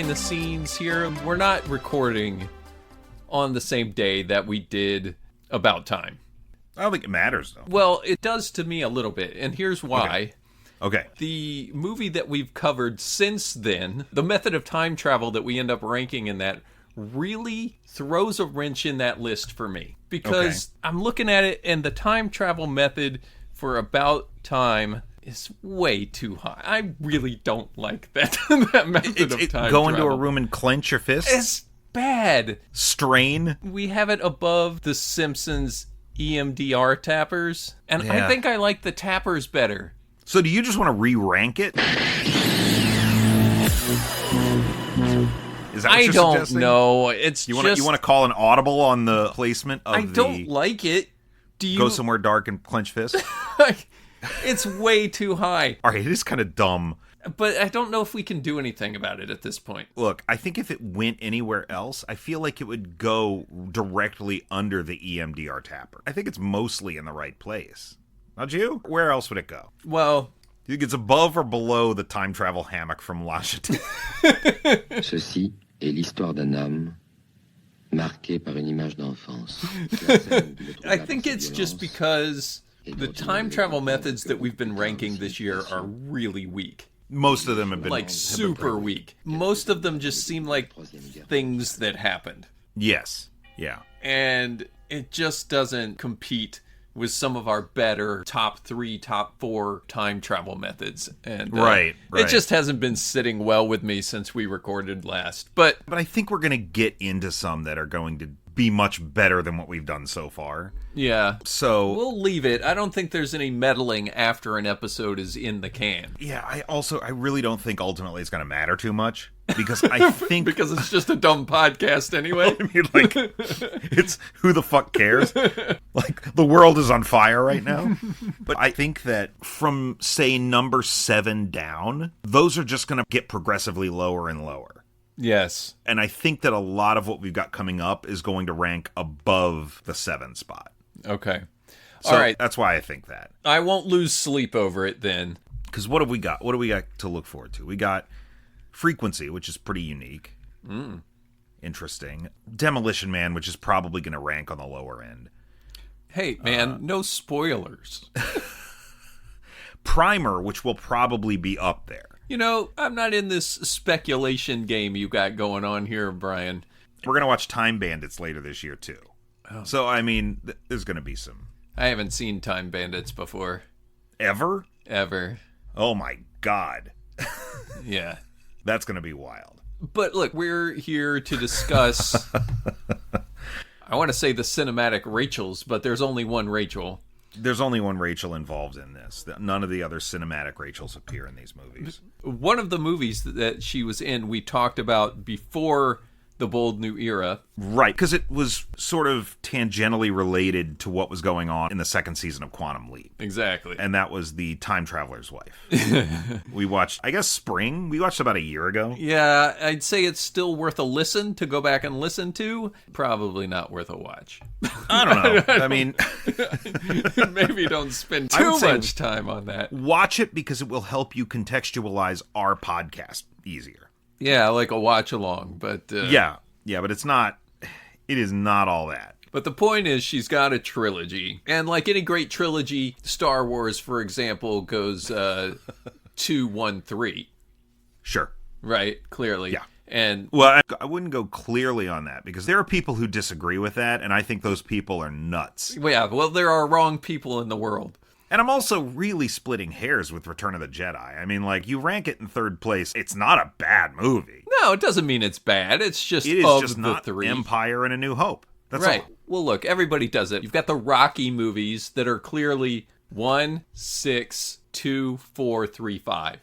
behind the scenes here. We're not recording on the same day that we did About Time. I don't think it matters, though. Well, it does to me a little bit, and here's why. Okay. The movie that we've covered since then, the method of time travel that we end up ranking in that, really throws a wrench in that list for me. Because I'm looking at it, and the time travel method for About Time is way too high. I really don't like that, that method of time travel. Go into a room and clench your fists? It's bad. Strain? We have it above The Simpsons EMDR tappers, and I think I like the tappers better. So do you just want to re-rank it? Is that what you're suggesting? I don't know. It's you want to call an audible on the placement of I don't like it. Do you go somewhere dark and clench fists? It's way too high. All right, it is kind of dumb. But I don't know if we can do anything about it at this point. Look, I think if it went anywhere else, I feel like it would go directly under the EMDR tapper. I think it's mostly in the right place. Not you? Where else would it go? Well, you think it's above or below the time travel hammock from La Chatée? Ceci est l'histoire d'un homme marqué par une image d'enfance. I think it's just because the time travel methods that we've been ranking this year are really weak. Most of them have been super weak. Most of them just seem like things that happened. Yes. Yeah. And it just doesn't compete with some of our better top 3, top 4 time travel methods. And right. It just hasn't been sitting well with me since we recorded last. But I think we're going to get into some that are going to be much better than what we've done so far. Yeah. So we'll leave it. I don't think there's any meddling after an episode is in the can. Yeah, I really don't think ultimately it's going to matter too much. Because I think... because it's just a dumb podcast anyway. I mean, like, it's who the fuck cares? Like, the world is on fire right now. But I think that from, say, number 7 down, those are just going to get progressively lower and lower. Yes. And I think that a lot of what we've got coming up is going to rank above the 7 spot. Okay. So all right. That's why I think that. I won't lose sleep over it then. Because what have we got? What do we got to look forward to? We got Frequency, which is pretty unique. Interesting. Demolition Man, which is probably going to rank on the lower end. Hey, man, no spoilers. Primer, which will probably be up there. You know, I'm not in this speculation game you got going on here, Brian. We're going to watch Time Bandits later this year, too. Oh. So, I mean, there's going to be some... I haven't seen Time Bandits before. Ever? Ever. Oh, my God. Yeah. That's going to be wild. But look, we're here to discuss... I want to say the cinematic Rachels, but there's only one Rachel. There's only one Rachel involved in this. None of the other cinematic Rachels appear in these movies. One of the movies that she was in, we talked about before The Bold New Era. Right, because it was sort of tangentially related to what was going on in the second season of Quantum Leap. Exactly. And that was The Time Traveler's Wife. We watched, I guess, Spring. We watched about a year ago. Yeah, I'd say it's still worth a listen to go back and listen to. Probably not worth a watch. I don't know. I mean... Maybe don't spend too much time on that. Watch it because it will help you contextualize our podcast easier. Yeah, like a watch along, but... Yeah, but it's not... It is not all that. But the point is, she's got a trilogy. And like any great trilogy, Star Wars, for example, goes 2, 1, 3. Sure. Right, clearly. Yeah. And well, I wouldn't go clearly on that because there are people who disagree with that, and I think those people are nuts. Yeah, well, there are wrong people in the world. And I'm also really splitting hairs with Return of the Jedi. I mean, like, you rank it in 3rd place. It's not a bad movie. No, it doesn't mean it's bad. It's just it is of just the not 3. Empire and A New Hope. That's right. all. Well, look, everybody does it. You've got the Rocky movies that are clearly 1, 6, 2, 4, 3, 5.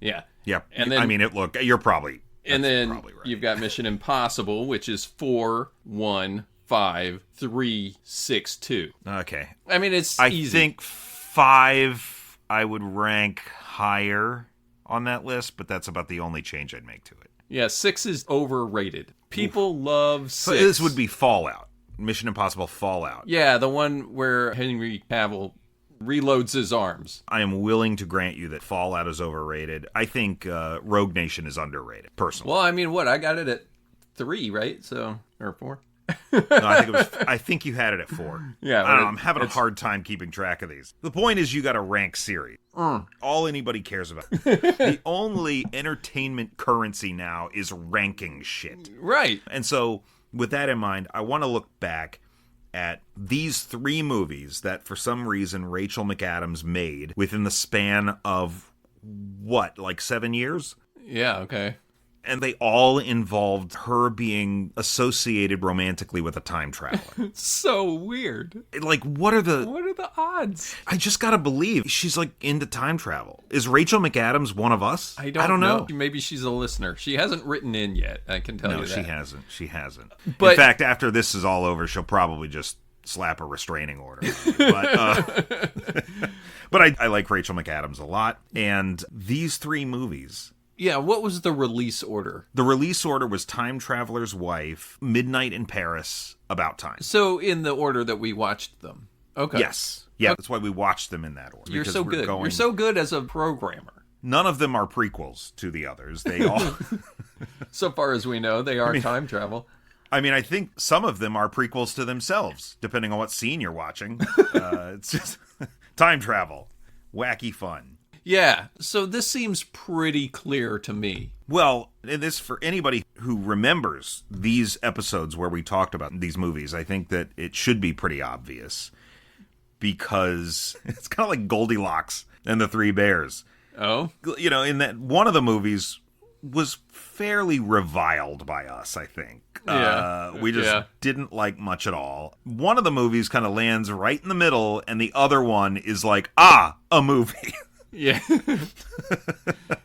Yeah. Yeah. And then, I mean, you're probably... And then probably right. You've got Mission Impossible, which is 4, 1, 5, 3, 6, 2. Okay. I mean, it's easy. I think 5 I would rank higher on that list, but that's about the only change I'd make to it. Yeah, 6 is overrated. People love 6. So this would be Fallout. Mission Impossible Fallout. Yeah, the one where Henry Cavill reloads his arms. I am willing to grant you that Fallout is overrated. I think Rogue Nation is underrated, personally. Well, I mean, I got it at 3, right? So, or 4. No, I think you had it at 4. Yeah, I don't know. I'm having a hard time keeping track of these. The point is, you got to rank series. All anybody cares about. The only entertainment currency now is ranking shit. Right. And so, with that in mind, I want to look back at these 3 movies that, for some reason, Rachel McAdams made within the span of, what, like 7 years? Yeah, okay. And they all involved her being associated romantically with a time traveler. It's so weird. Like, what are the odds? I just gotta believe she's, like, into time travel. Is Rachel McAdams one of us? I don't know. Maybe she's a listener. She hasn't written in yet, I can tell you that. No, she hasn't. But, in fact, after this is all over, she'll probably just slap a restraining order. But, but I like Rachel McAdams a lot. And these 3 movies... Yeah, what was the release order? The release order was Time Traveler's Wife, Midnight in Paris, About Time. So in the order that we watched them. Okay. Yes. Yeah, that's why we watched them in that order. You're so good. You're so good as a programmer. None of them are prequels to the others. They all... So far as we know, they are time travel. I mean, I think some of them are prequels to themselves, depending on what scene you're watching. It's just time travel. Wacky fun. Yeah, so this seems pretty clear to me. Well, and this, for anybody who remembers these episodes where we talked about these movies, I think that it should be pretty obvious. Because it's kind of like Goldilocks and the 3 Bears. Oh? You know, in that one of the movies was fairly reviled by us, I think. Yeah. We just didn't like much at all. One of the movies kind of lands right in the middle, and the other one is like, a movie. Yeah.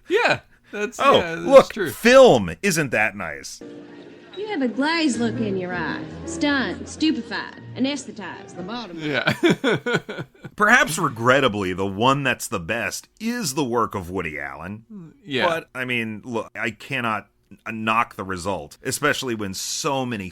Yeah. That's look, true. Film. Isn't that nice? You have a glazed look in your eye. Stunned, stupefied, anesthetized. The bottom. Yeah. Perhaps regrettably, the one that's the best is the work of Woody Allen. Yeah. But, I mean, look, I cannot knock the result, especially when so many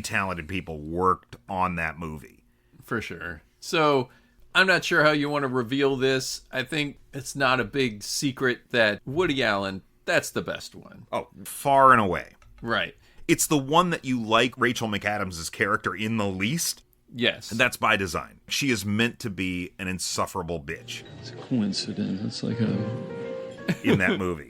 talented people worked on that movie. For sure. So... I'm not sure how you want to reveal this. I think it's not a big secret that Woody Allen, that's the best one. Oh, far and away. Right. It's the one that you like Rachel McAdams' character in the least. Yes. And that's by design. She is meant to be an insufferable bitch. It's a coincidence. It's like in that movie.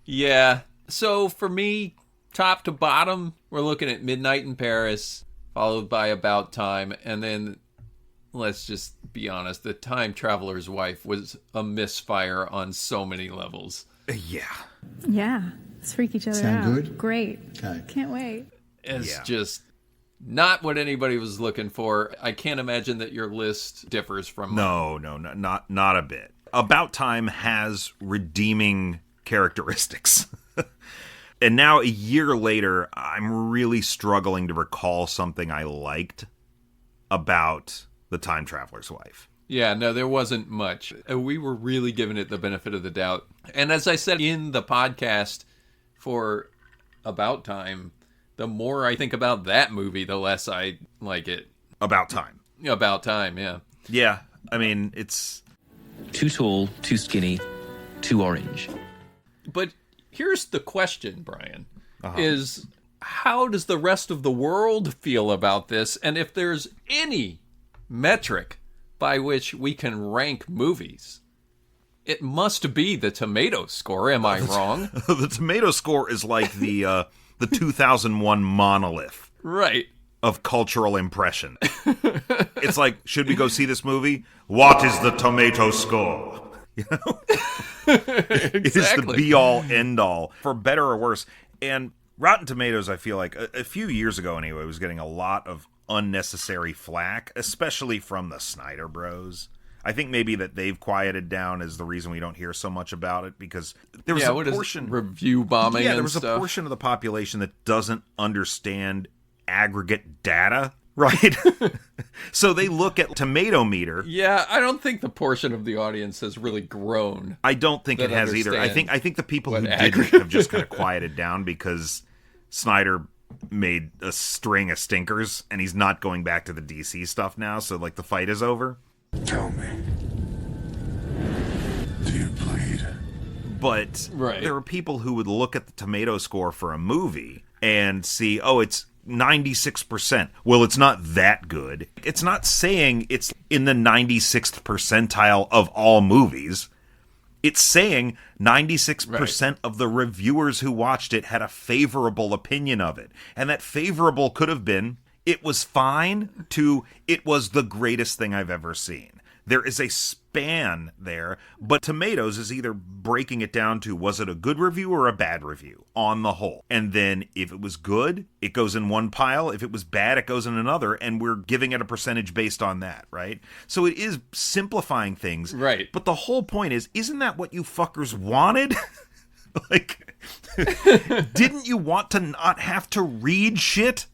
Yeah. So for me, top to bottom, we're looking at Midnight in Paris, followed by About Time, and then... Let's just be honest, The Time Traveler's Wife was a misfire on so many levels. Yeah. Yeah. Let's freak each other out. Sound good? Great. Okay. Can't wait. It's just not what anybody was looking for. I can't imagine that your list differs from mine. No, not a bit. About Time has redeeming characteristics. And now, a year later, I'm really struggling to recall something I liked about The Time Traveler's Wife. Yeah, no, there wasn't much. We were really giving it the benefit of the doubt. And as I said in the podcast for About Time, the more I think about that movie, the less I like it. About Time. About Time, yeah. Yeah, I mean, it's... too tall, too skinny, too orange. But here's the question, Brian, is how does the rest of the world feel about this? And if there's any metric by which we can rank movies, it must be the tomato score. Am I wrong? The tomato score is like the 2001 monolith. Right. Of cultural impression. It's like, should we go see this movie? What is the tomato score? You know? Exactly. It is the be-all, end-all, for better or worse. And Rotten Tomatoes, I feel like, a few years ago anyway, was getting a lot of unnecessary flack, especially from the Snyder Bros. I think maybe that they've quieted down is the reason we don't hear so much about it, because there was a portion... review bombing there and was stuff. A portion of the population that doesn't understand aggregate data, right? So they look at tomato meter. Yeah, I don't think the portion of the audience has really grown. I don't think it has either. I think the people who didn't have just kind of quieted down because Snyder made a string of stinkers and he's not going back to the DC stuff now, so like the fight is over. Tell me, do you bleed? But Right. there are people who would look at the tomato score for a movie and see, oh, it's 96%. Well, it's not that good. It's not saying it's in the 96th percentile of all movies. It's saying 96% of the reviewers who watched it had a favorable opinion of it. And that favorable could have been, it was fine, to it was the greatest thing I've ever seen. There is a span there, but Tomatoes is either breaking it down to, was it a good review or a bad review on the whole? And then if it was good, it goes in one pile. If it was bad, it goes in another, and we're giving it a percentage based on that, right? So it is simplifying things. Right. But the whole point is, isn't that what you fuckers wanted? Like, didn't you want to not have to read shit?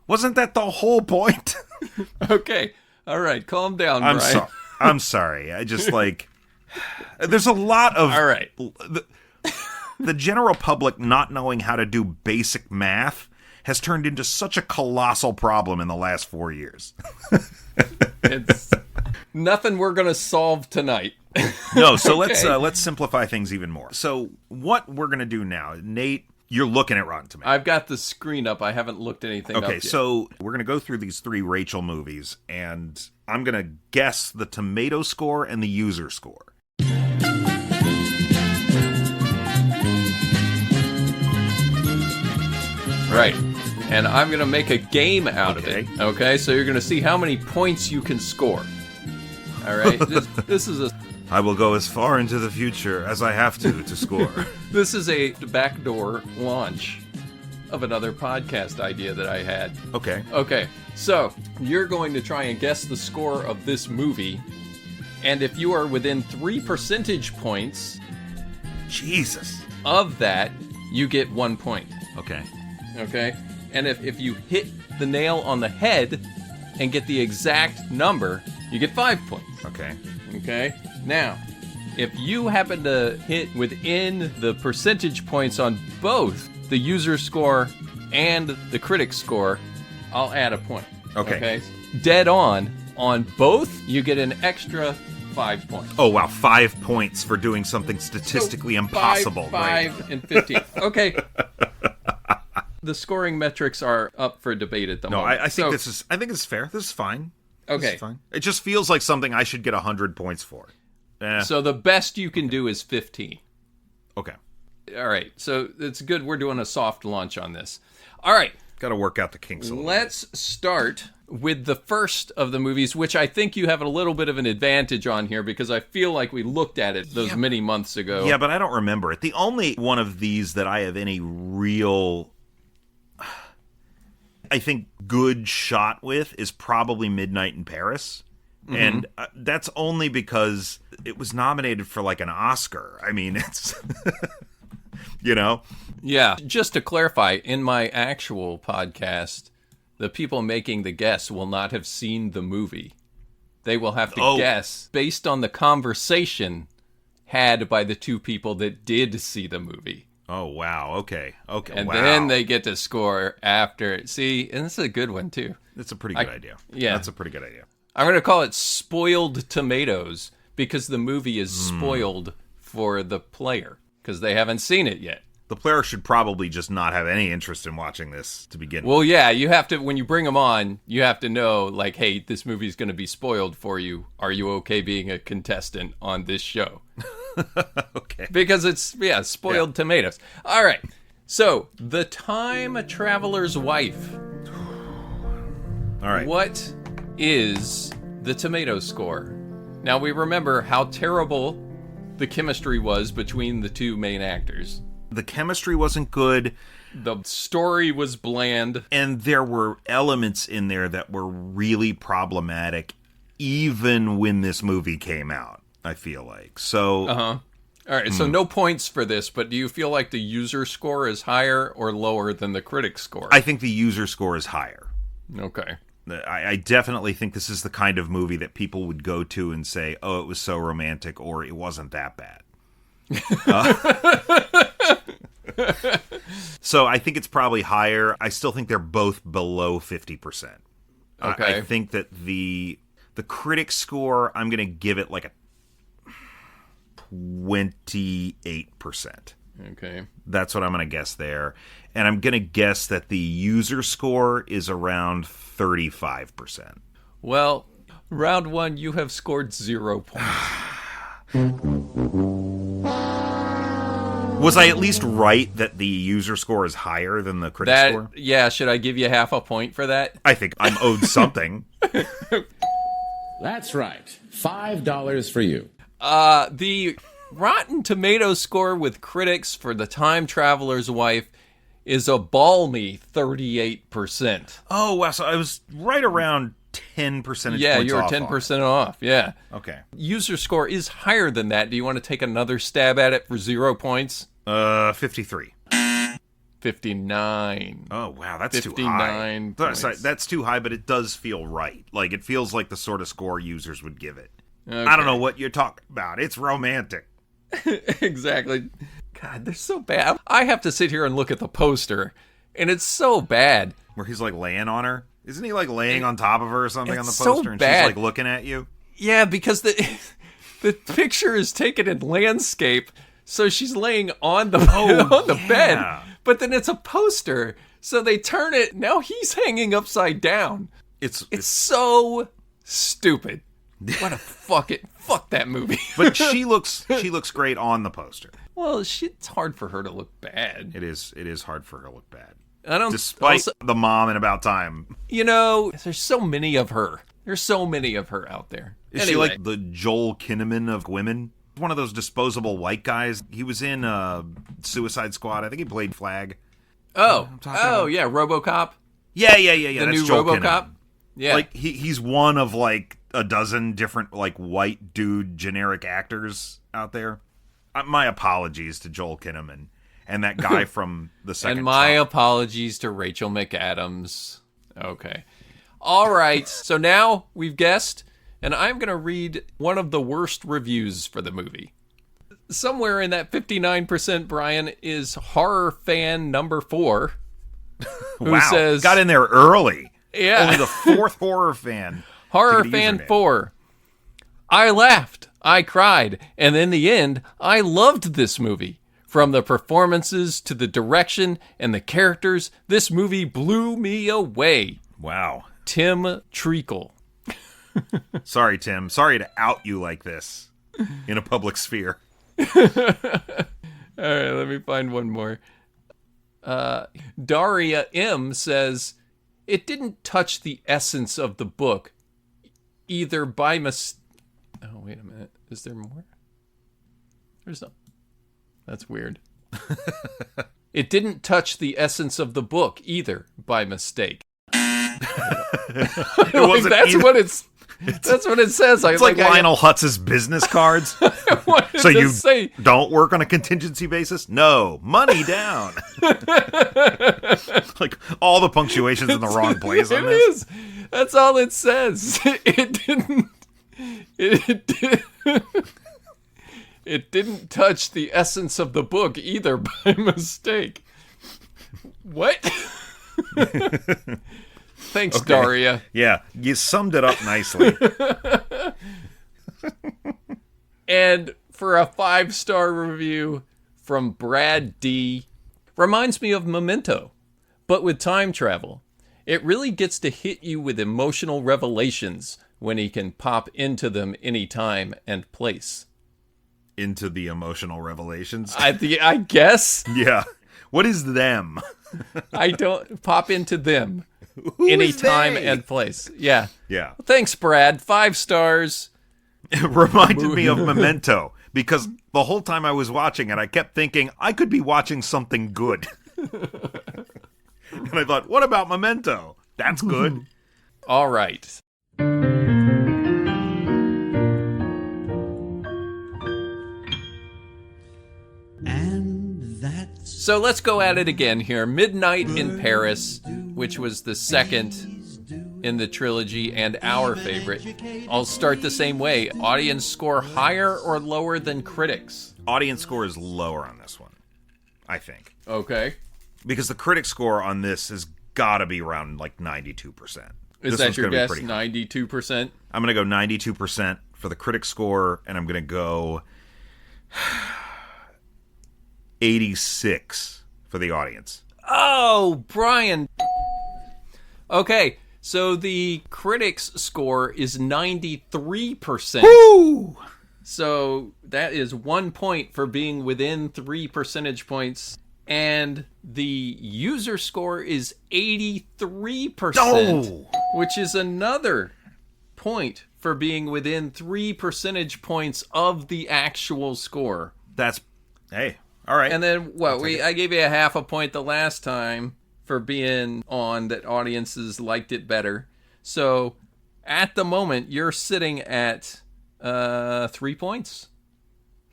Wasn't that the whole point? Okay. All right. Calm down, Brian. I'm sorry. I just there's a lot of All right. The general public not knowing how to do basic math has turned into such a colossal problem in the last 4 years. It's nothing we're going to solve tonight. No, so let's simplify things even more. So what we're going to do now, Nate, you're looking at Rotten Tomatoes. I've got the screen up. I haven't looked anything up yet. Okay, so we're going to go through these 3 Rachel movies, and I'm going to guess the tomato score and the user score. Right. And I'm going to make a game out of Okay. it. Okay, so you're going to see how many points you can score. All right? This is I will go as far into the future as I have to score. This is a backdoor launch of another podcast idea that I had. Okay. Okay, so you're going to try and guess the score of this movie, and if you are within 3 percentage points Jesus. of that, you get 1 point. Okay. Okay? And if you hit the nail on the head and get the exact number, you get 5 points. Okay. Okay? Now, if you happen to hit within the percentage points on both the user score and the critic score, I'll add a point. Okay. Dead on both, you get an extra 5 points. Oh, wow. 5 points for doing something statistically impossible. 5 and 15. Okay. The scoring metrics are up for debate at the No, moment. I think I think it's fair. This is fine. This Okay. is fine. It just feels like something I should get 100 points for. So the best you can do is 15. Okay. All right. So it's good we're doing a soft launch on this. All right. Got to work out the kinks a little. Let's start with the first of the movies, which I think you have a little bit of an advantage on here because I feel like we looked at it those many months ago. Yeah, but I don't remember it. The only one of these that I have any real, I think, good shot with is probably Midnight in Paris. Mm-hmm. And that's only because it was nominated for like an Oscar. I mean, it's, you know? Yeah. Just to clarify, in my actual podcast, the people making the guess will not have seen the movie. They will have to guess based on the conversation had by the 2 people that did see the movie. Oh, wow. Okay. And wow. then they get to score after it. See, and this is a good one, too. It's a pretty good idea. Yeah. That's a pretty good idea. I'm going to call it Spoiled Tomatoes because the movie is spoiled for the player because they haven't seen it yet. The player should probably just not have any interest in watching this to begin with. Well, yeah, you have to, when you bring them on, you have to know, like, hey, this movie's going to be spoiled for you. Are you okay being a contestant on this show? Okay. Because it's, spoiled tomatoes. All right. So, The Time Traveler's Wife. All right. What is the tomato score? Now, we remember how terrible the chemistry was between the 2 main actors. The chemistry wasn't good. The story was bland. And there were elements in there that were really problematic even when this movie came out, I feel like. So, All right, so no points for this, but do you feel like the user score is higher or lower than the critic score? I think the user score is higher. Okay. I definitely think this is the kind of movie that people would go to and say, oh, it was so romantic, or it wasn't that bad. So I think it's probably higher. I still think they're both below 50%. Okay. I think that the The critic score, I'm going to give it like a 28%. Okay. That's what I'm going to guess there. And I'm going to guess that the user score is around 35%. Well, round 1, you have scored 0 points. Was I at least right that the user score is higher than the critic score? Yeah, should I give you half a point for that? I think I'm owed something. That's right. $5 for you. The Rotten Tomatoes score with critics for The Time Traveler's Wife is a balmy 38%. Oh, wow. So I was right around 10 percentage Yeah, points you're off 10% off. Yeah. Okay. User score is higher than that. Do you want to take another stab at it for 0 points? 53. 59. Oh, wow. That's too 59 high. points. Sorry, that's too high, but it does feel right. Like, it feels like the sort of score users would give it. Okay. I don't know what you're talking about. It's romantic. Exactly. God, they're so bad. I have to sit here and look at the poster, and it's so bad. Where he's, like, laying on her. Isn't he, like, laying on top of her or something on the It's poster? so and bad. she's, like, looking at you? Yeah, because the picture is taken in landscape, so she's laying on the on the bed. But then it's a poster, so they turn it. Now he's hanging upside down. It's so stupid. What a fuck that movie. But she looks great on the poster. Well, it's hard for her to look bad. It is hard for her to look bad. I don't. Despite the mom in About Time. You know, there's so many of her. There's so many of her out there. Is she like the Joel Kinnaman of women? One of those disposable white guys. He was in Suicide Squad. I think he played Flag. Oh, about? yeah, RoboCop. Yeah. The That's new Joel RoboCop. Kinnaman. Yeah, Like he's one of like a dozen different like white dude generic actors out there. My apologies to Joel Kinnaman and that guy from the second. And my Trump. apologies to Rachel McAdams. Okay. All right. So now we've guessed, and I'm going to read one of the worst reviews for the movie. Somewhere in that 59%, Brian, is horror fan number 4. Who says, got in there early. Yeah. Only the 4th horror fan. Horror to get a fan username. 4. I laughed, I cried, and in the end, I loved this movie. From the performances to the direction and the characters, this movie blew me away. Wow. Tim Treacle. Sorry, Tim. Sorry to out you like this in a public sphere. All right, let me find one more. Daria M says, it didn't touch the essence of the book, either by mistake. Oh, wait a minute. Is there more? There's no. That's weird. It didn't touch the essence of the book either by mistake. wasn't that's either- what that's what it says. It's like Lionel Hutz's business cards. So you don't work on a contingency basis? No. Money down. Like all the punctuation's in the wrong place on It this. is. That's all it says. It didn't. It didn't touch the essence of the book either by mistake. What? Thanks, Okay. Daria. Yeah, you summed it up nicely. And for a 5-star review from Brad D. Reminds me of Memento, but with time travel. It really gets to hit you with emotional revelations when he can pop into them anytime and place. Into the emotional revelations. I guess. Yeah. What is them? I don't pop into them Who is anytime they? and place. Yeah. Yeah. Thanks, Brad. 5 stars. It reminded me of Memento because the whole time I was watching it, I kept thinking I could be watching something good. And I thought, what about Memento? That's good. All right. So let's go at it again here. Midnight in Paris, which was the second in the trilogy and our favorite. I'll start the same way. Audience score higher or lower than critics? Audience score is lower on this one, I think. Okay. Because the critic score on this has got to be around like 92%. Is This that one's your gonna be guess? pretty high. 92%? I'm going to go 92% for the critic score, and I'm going to go 86 for the audience. Oh, Brian. Okay, so the critics score is 93%. Woo! So that is 1 point for being within 3 percentage points. And the user score is 83%, Oh! which is another point for being within 3 percentage points of the actual score. That's, hey, all right. And then what? I gave you a half a point the last time for being on that audiences liked it better. So at the moment, you're sitting at 3 points.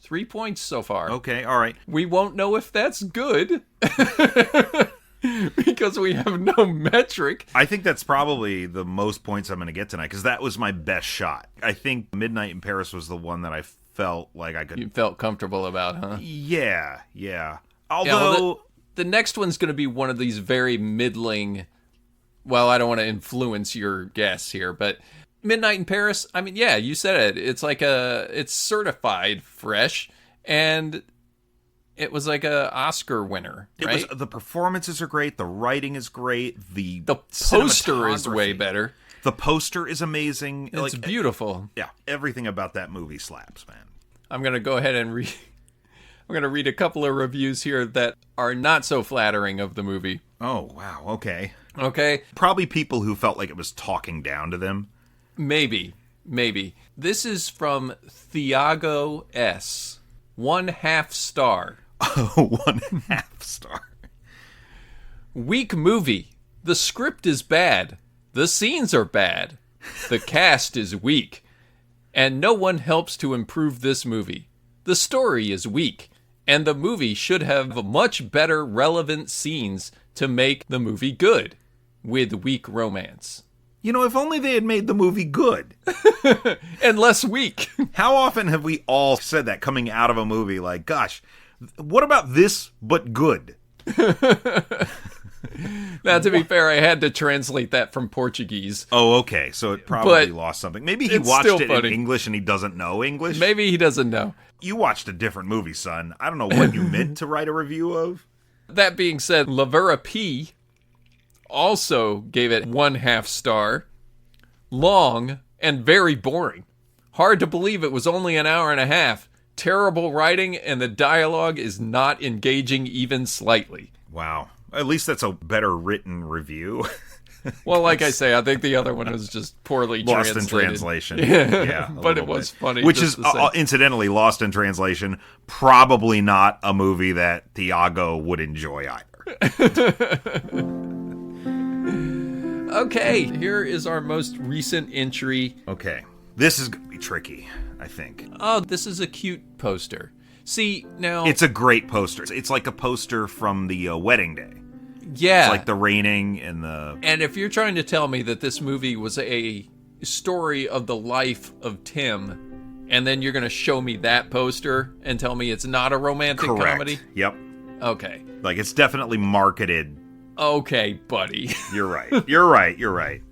3 points so far. Okay, all right. We won't know if that's good because we have no metric. I think that's probably the most points I'm going to get tonight because that was my best shot. I think Midnight in Paris was the one that I felt like I could... You felt comfortable about, huh? Yeah. Although... Yeah, well, the next one's going to be one of these very middling... Well, I don't want to influence your guess here, but... Midnight in Paris, I mean, yeah, you said it. It's like it's certified fresh, and it was like a Oscar winner, right? The performances are great. The writing is great. The poster is way cinematography. better. The poster is amazing. It's beautiful. Yeah, everything about that movie slaps, man. I'm going to go ahead and read... I'm going to read a couple of reviews here that are not so flattering of the movie. Oh, wow. Okay. Probably people who felt like it was talking down to them. Maybe. This is from Thiago S. 1/2 star. Oh, 1/2 star. Weak movie. The script is bad. The scenes are bad. The cast is weak. And no one helps to improve this movie. The story is weak. And the movie should have much better relevant scenes to make the movie good. With weak romance. You know, if only they had made the movie good. And less weak. How often have we all said that coming out of a movie? Like, gosh, what about this but good? Now, to be fair, I had to translate that from Portuguese. Oh, okay. So it probably lost something. Maybe he watched it in English and he doesn't know English. Maybe he doesn't know. You watched a different movie, son. I don't know what you meant to write a review of. That being said, Lavera P also gave it 1/2 star. Long and very boring. Hard to believe it was only an hour and a half. Terrible writing and the dialogue is not engaging even slightly. Wow. At least that's a better written review. Well, like I say, I think the other one was just poorly Lost translated. in translation. Yeah, but it was funny. Which is, incidentally, Lost in translation, probably not a movie that Thiago would enjoy either. Okay, here is our most recent entry. Okay. This is going to be tricky, I think. Oh, this is a cute poster. See, now... It's a great poster. It's like a poster from the wedding day. Yeah. It's like the raining and the... And if you're trying to tell me that this movie was a story of the life of Tim, and then you're going to show me that poster and tell me it's not a romantic comedy? Yep. Okay. Like, it's definitely marketed. Okay, buddy. You're right.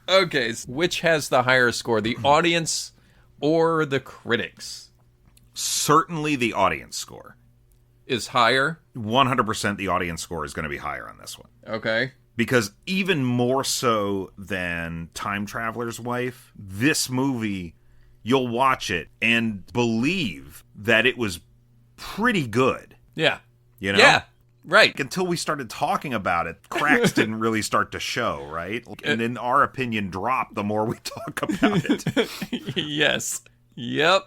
Okay, so which has the higher score, the audience or the critics? Certainly the audience score. Is higher? 100% the audience score is going to be higher on this one. Okay. Because even more so than Time Traveler's Wife, this movie, you'll watch it and believe that it was pretty good. Yeah. You know? Yeah. Right. Until we started talking about it, cracks didn't really start to show, right? And then our opinion dropped the more we talk about it. Yes. Yep.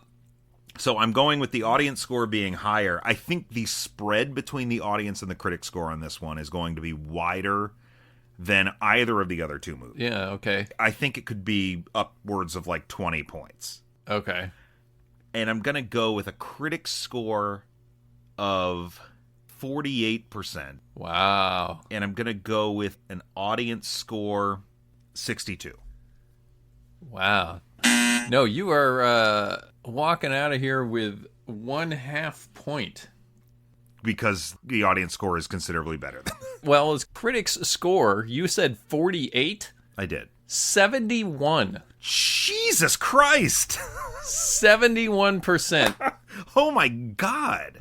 So I'm going with the audience score being higher. I think the spread between the audience and the critic score on this one is going to be wider than either of the other two movies. Yeah, okay. I think it could be upwards of like 20 points. Okay. And I'm going to go with a critic score of 48%. Wow. And I'm going to go with an audience score 62. Wow. No, you are walking out of here with 1/2 point. Because the audience score is considerably better Well, as critics score, you said 48? I did. 71. Jesus Christ! 71%. Oh my God.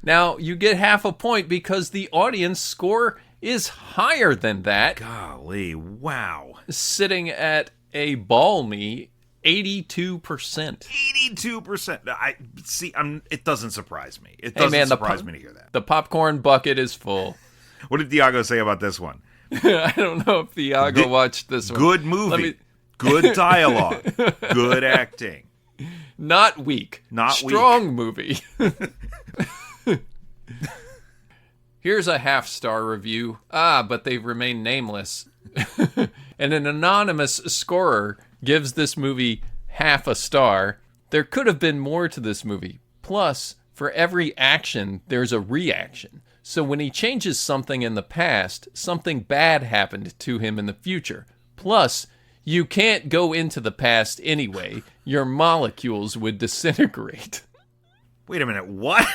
Now, you get half a point because the audience score is higher than that. Golly, wow. Sitting at a balmy 82%. 82%. It doesn't surprise me. It doesn't surprise me to hear that. The popcorn bucket is full. What did Thiago say about this one? I don't know if Thiago watched this one. Good movie. Good dialogue. Good acting. Not weak. Strong movie. Here's a half-star review. But they've remained nameless. And an anonymous scorer gives this movie half a star. There could have been more to this movie. Plus, for every action, there's a reaction. So when he changes something in the past, something bad happened to him in the future. Plus, you can't go into the past anyway. Your molecules would disintegrate. Wait a minute, what?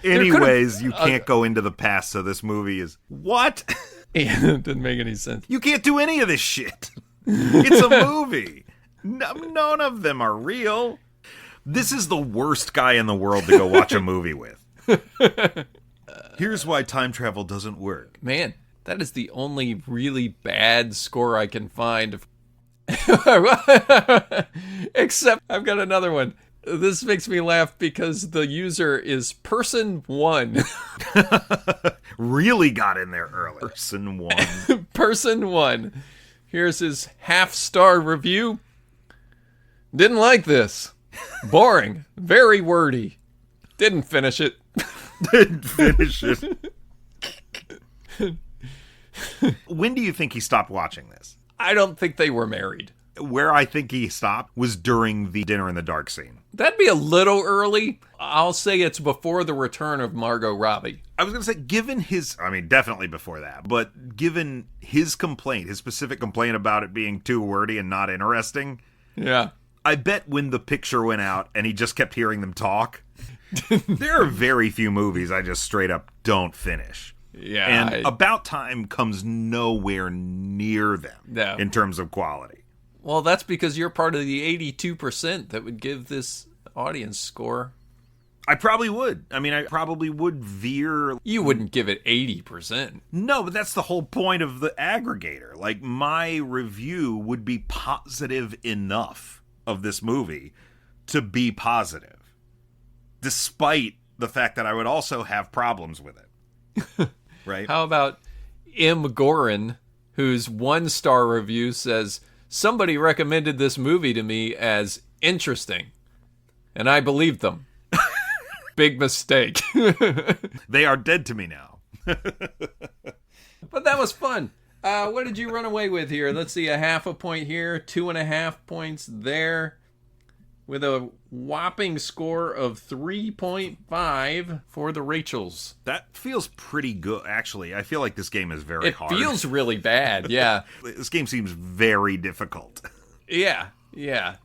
Anyways, you can't go into the past, so this movie is... What? Yeah, it didn't make any sense. You can't do any of this shit. It's a movie. None of them are real. This is the worst guy in the world to go watch a movie with. Here's why time travel doesn't work. Man, that is the only really bad score I can find. Except I've got another one. This makes me laugh because the user is person 1. Really got in there early. Person 1. Person 1. Here's his half-star review. Didn't like this. Boring. Very wordy. Didn't finish it. Didn't finish it. When do you think he stopped watching this? I don't think they were married. Where I think he stopped was during the dinner in the dark scene. That'd be a little early. I'll say it's before the return of Margot Robbie. I was going to say, given his... I mean, definitely before that. But given his complaint, his specific complaint about it being too wordy and not interesting... Yeah. I bet when the picture went out and he just kept hearing them talk... There are very few movies I just straight up don't finish. Yeah. And About Time comes nowhere near them in terms of quality. Well, that's because you're part of the 82% that would give this audience score. I probably would. I mean, I probably would veer... You wouldn't give it 80%. No, but that's the whole point of the aggregator. Like, my review would be positive enough of this movie to be positive, despite the fact that I would also have problems with it. Right? How about M. Gorin, whose 1-star review says... Somebody recommended this movie to me as interesting, and I believed them. Big mistake. They are dead to me now. But that was fun. What did you run away with here? Let's see, a half a point here, 2.5 points there, with a whopping score of 3.5 for the Rachels. That feels pretty good, actually. I feel like this game is very hard. It feels really bad, yeah. This game seems very difficult. Yeah.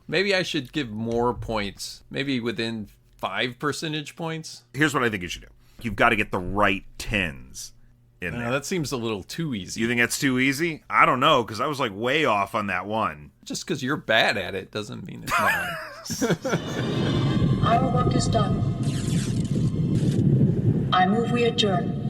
Maybe I should give more points. Maybe within 5 percentage points. Here's what I think you should do. You've got to get the right 10s in there. That seems a little too easy. You think that's too easy? I don't know, because I was like way off on that one. Just because you're bad at it doesn't mean it's not. Our work is done. I move we adjourn.